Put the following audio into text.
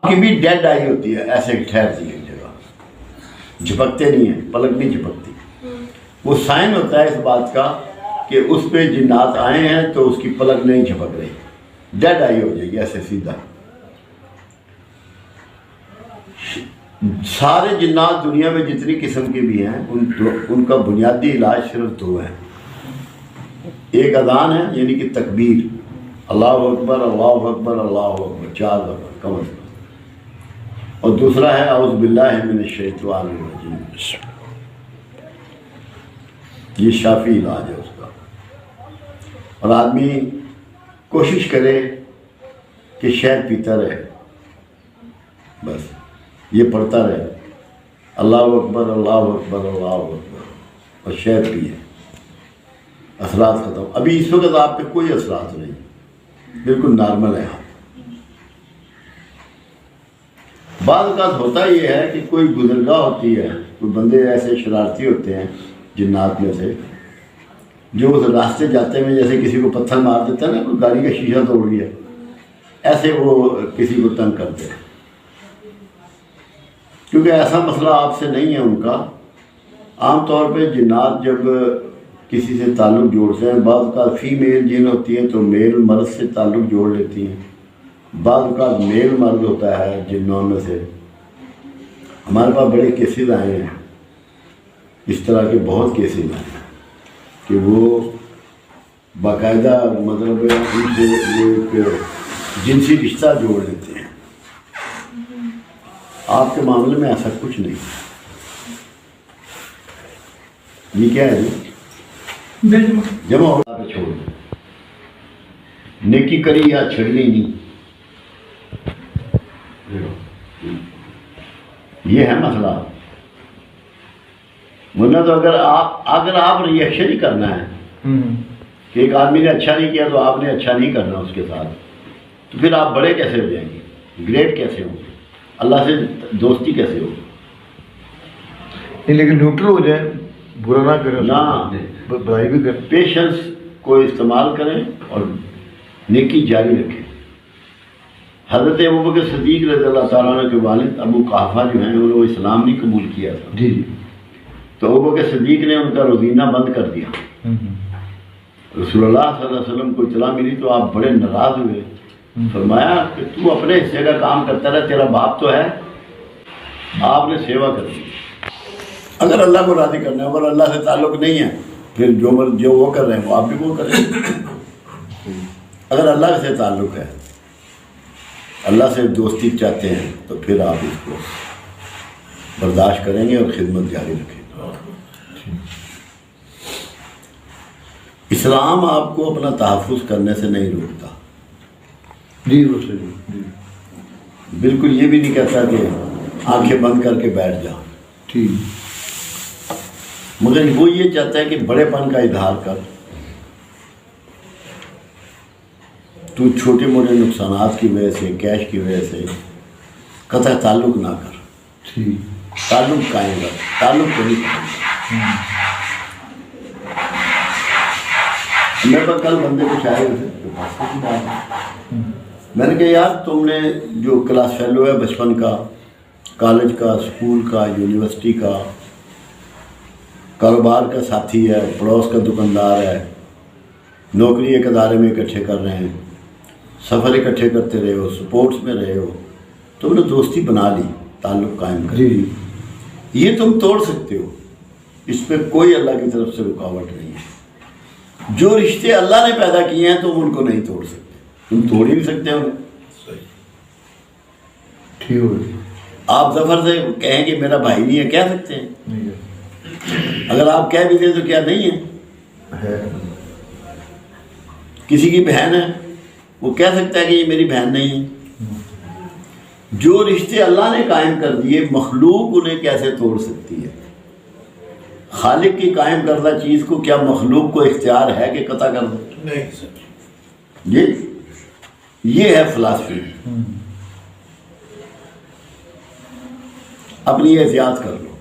کی بھی ڈیڈ آئی ہوتی ہے، ایسے ٹھہرتی ہے ایک جگہ، جھپکتے نہیں ہیں، پلک نہیں جھپکتی. وہ سائن ہوتا ہے اس بات کا کہ اس پہ جنات آئے ہیں تو اس کی پلک نہیں جھپک رہی، ڈیڈ آئی ہو جائے گی ایسے سیدھا. سارے جنات دنیا میں جتنی قسم کے بھی ہیں ان کا بنیادی علاج صرف دو ہیں. ایک اذان ہے یعنی کہ تکبیر، اللہ اکبر اللہ اکبر اللہ اکبر 4 دفعہ کم از کم، اور دوسرا ہے اعوذ باللہ من الشیطان الرجیم. یہ شافی علاج ہے اس کا. اور آدمی کوشش کرے کہ شہد پیتا رہے، بس یہ پڑھتا رہے اللہ اکبر اللہ اکبر اللہ اکبر، اور شہد پیے، اثرات ختم. ابھی اس وقت آپ پہ کوئی اثرات نہیں، بالکل نارمل ہے. بعض اوقات ہوتا یہ ہے کہ کوئی گزرگاہ ہوتی ہے، کوئی بندے ایسے شرارتی ہوتے ہیں جنات میں سے، جو اس راستے جاتے میں جیسے کسی کو پتھر مار دیتا ہے نا، کوئی گاڑی کا شیشہ توڑ گیا، ایسے وہ کسی کو تنگ کرتے ہیں. کیونکہ ایسا مسئلہ آپ سے نہیں ہے ان کا. عام طور پہ جنات جب کسی سے تعلق جوڑتے ہیں، بعض اوقات فیمیل جن ہوتی ہیں تو میل مرد سے تعلق جوڑ لیتی ہیں، بعض اوقات میل مرد ہوتا ہے جنوں میں سے. ہمارے پاس بڑے کیسز آئے ہیں، اس طرح کے بہت کیسز آئے ہیں کہ وہ باقاعدہ مطلب ان سے ایک جنسی رشتہ جوڑ لیتے ہیں. آپ کے معاملے میں ایسا کچھ نہیں. یہ کیا ہے جمع ہو کے چھوڑ دیں، نیکی کری یا چھڑنی نہیں، یہ ہے مسئلہ. ورنہ تو اگر آپ ریئیکشن ہی کرنا ہے کہ ایک آدمی نے اچھا نہیں کیا تو آپ نے اچھا نہیں کرنا اس کے ساتھ، تو پھر آپ بڑے کیسے ہو جائیں گے، گریٹ کیسے ہوں گے، اللہ سے دوستی کیسے ہوگی؟ لیکن نیوٹرل ہو جائے، برا نہ کریں، نہ برائی بھی کریں، پیشنس کو استعمال کریں اور نیکی جاری رکھیں. حضرت ابوبکر صدیق رضی اللہ تعالیٰ عنہ کے والد ابو قحافہ جو ہیں انہوں نے اسلام نہیں قبول کیا تھا. جی تو ابوبکر صدیق نے ان کا روزینہ بند کر دیا. رسول اللہ صلی اللہ علیہ وسلم کو اطلاع ملی تو آپ بڑے ناراض ہوئے. فرمایا کہ تو اپنے حصے کا کام کرتا رہا، تیرا باپ تو ہے. آپ نے سیوا کر دی. اگر اللہ کو راضی کرنا ہے، اگر اللہ سے تعلق نہیں ہے، پھر جو وہ کر رہے ہیں وہ آپ بھی وہ کریں. اگر اللہ سے تعلق ہے، اللہ سے دوستی چاہتے ہیں، تو پھر آپ اس کو برداشت کریں گے اور خدمت جاری رکھیں گے. اسلام آپ کو اپنا تحفظ کرنے سے نہیں روکتا. جی وہ صحیح، بالکل یہ بھی نہیں کہتا کہ آنکھیں بند کر کے بیٹھ جا، ٹھیک، مگر وہ یہ چاہتا ہے کہ بڑے پن کا اظہار کر. تو چھوٹے موٹے نقصانات کی وجہ سے، کیش کی وجہ سے قطع تعلق نہ کر، ٹھیک، تعلق قائم کر. تعلق کو نہیں قائم. میرے پاس کل بندے کچھ آئے ہوئے تھے، میں نے کہا یار تم نے جو کلاس فیلو ہے بچپن کا، کالج کا، اسکول کا، یونیورسٹی کا، کاروبار کا ساتھی ہے، پڑوس کا دکاندار ہے، نوکری ایک ادارے میں اکٹھے کر رہے ہیں، سفر اکٹھے کرتے رہے ہو، سپورٹس میں رہے ہو، تم نے دوستی بنا لی، تعلق قائم کر لی. یہ تم توڑ سکتے ہو، اس پہ کوئی اللہ کی طرف سے رکاوٹ نہیں ہے. جو رشتے اللہ نے پیدا کیے ہیں تم ان کو نہیں توڑ سکتے، تم توڑ ہی نہیں سکتے انہیں. ٹھیک ہو گئی. آپ ظفر سے کہیں کہ میرا بھائی نہیں ہے، کہہ سکتے ہیں. اگر آپ کہہ بھی دیں تو کیا نہیں ہے؟ کسی کی بہن ہے، وہ کہہ سکتا ہے کہ یہ میری بہن نہیں ہے. جو رشتے اللہ نے قائم کر دیے، مخلوق انہیں کیسے توڑ سکتی ہے؟ خالق کی قائم کردہ چیز کو کیا مخلوق کو اختیار ہے کہ قطع کر دو؟ نہیں. یہ ہے فلسفی. اپنی احتیاط کر لو.